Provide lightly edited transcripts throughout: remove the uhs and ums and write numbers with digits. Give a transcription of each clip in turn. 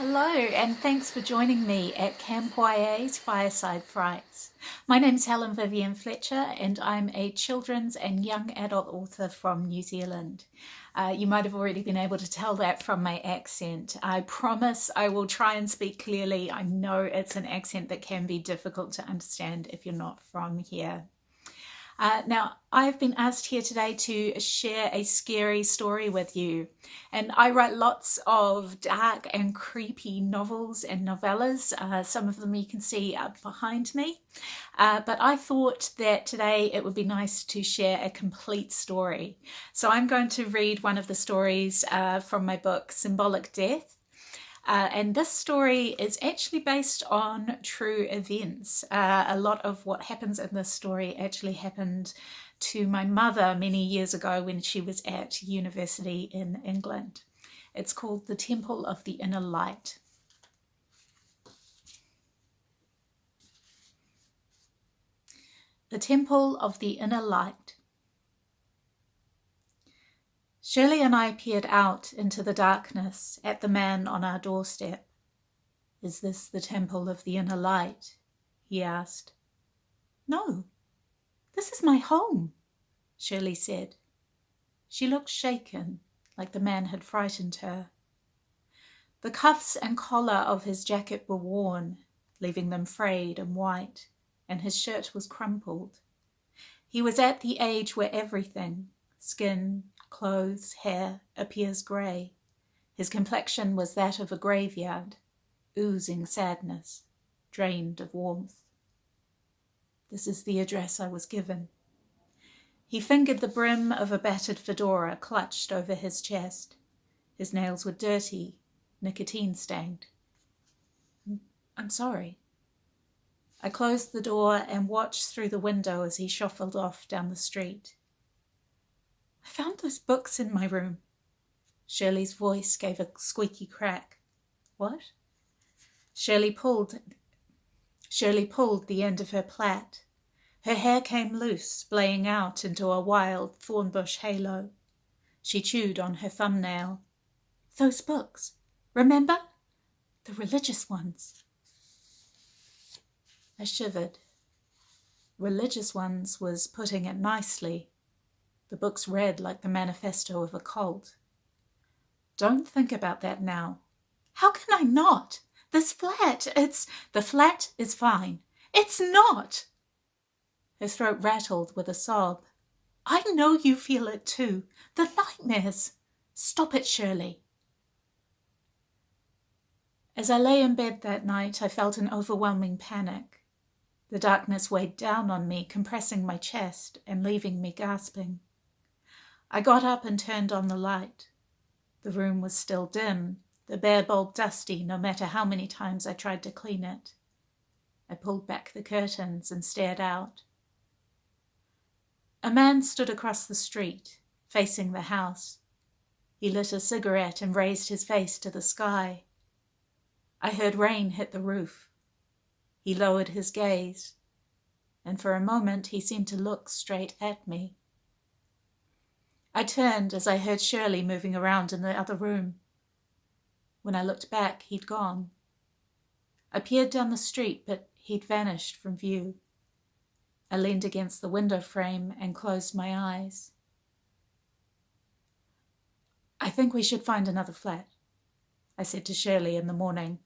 Hello, and thanks for joining me at Camp YA's Fireside Frights. My name's Helen Vivian Fletcher, and I'm a children's and young adult author from New Zealand. You might have already been able to tell that from my accent. I promise I will try and speak clearly. I know it's an accent that can be difficult to understand if you're not from here. Now, I've been asked here today to share a scary story with you. And I write lots of dark and creepy novels and novellas. Some of them you can see up behind me. But I thought that today it would be nice to share a complete story. So I'm going to read one of the stories from my book, Symbolic Death. And this story is actually based on true events. A lot of what happens in this story actually happened to my mother many years ago when she was at university in England. It's called The Temple of the Inner Light. The Temple of the Inner Light. Shirley and I peered out into the darkness at the man on our doorstep. "Is this the Temple of the Inner Light?" he asked. "No, this is my home," Shirley said. She looked shaken, like the man had frightened her. The cuffs and collar of his jacket were worn, leaving them frayed and white, and his shirt was crumpled. He was at the age where everything, skin, clothes, hair, appears grey. His complexion was that of a graveyard, oozing sadness, drained of warmth. "This is the address I was given." He fingered the brim of a battered fedora clutched over his chest. His nails were dirty, nicotine-stained. "I'm sorry." I closed the door and watched through the window as he shuffled off down the street. "I found those books in my room." Shirley's voice gave a squeaky crack. "What?" Shirley pulled the end of her plait. Her hair came loose, splaying out into a wild thornbush halo. She chewed on her thumbnail. "Those books, remember? The religious ones." I shivered. "Religious ones" was putting it nicely. The books read like the manifesto of a cult. "Don't think about that now." "How can I not? This flat, The flat is fine." "It's not!" Her throat rattled with a sob. "I know you feel it too. The nightmares." "Stop it, Shirley." As I lay in bed that night, I felt an overwhelming panic. The darkness weighed down on me, compressing my chest and leaving me gasping. I got up and turned on the light. The room was still dim, the bare bulb dusty no matter how many times I tried to clean it. I pulled back the curtains and stared out. A man stood across the street, facing the house. He lit a cigarette and raised his face to the sky. I heard rain hit the roof. He lowered his gaze, and for a moment he seemed to look straight at me. I turned as I heard Shirley moving around in the other room. When I looked back, he'd gone. I peered down the street, but he'd vanished from view. I leaned against the window frame and closed my eyes. "I think we should find another flat," I said to Shirley in the morning.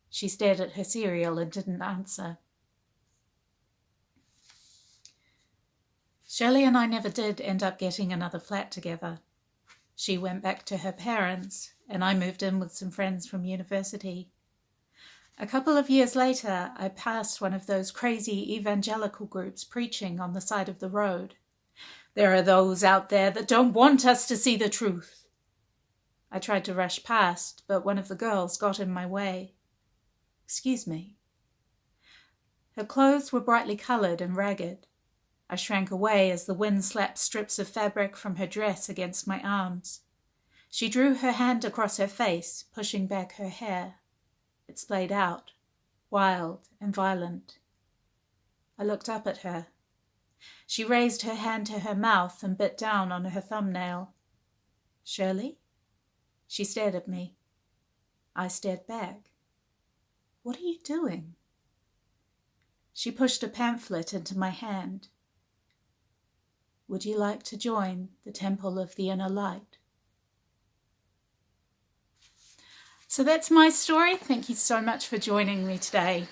She stared at her cereal and didn't answer. Shirley and I never did end up getting another flat together. She went back to her parents, and I moved in with some friends from university. A couple of years later, I passed one of those crazy evangelical groups preaching on the side of the road. "There are those out there that don't want us to see the truth." I tried to rush past, but one of the girls got in my way. "Excuse me." Her clothes were brightly colored and ragged. I shrank away as the wind slapped strips of fabric from her dress against my arms. She drew her hand across her face, pushing back her hair. It splayed out, wild and violent. I looked up at her. She raised her hand to her mouth and bit down on her thumbnail. "Shirley?" She stared at me. I stared back. What are you doing? She pushed a pamphlet into my hand. Would you like to join the Temple of the Inner Light? So that's my story. Thank you so much for joining me today.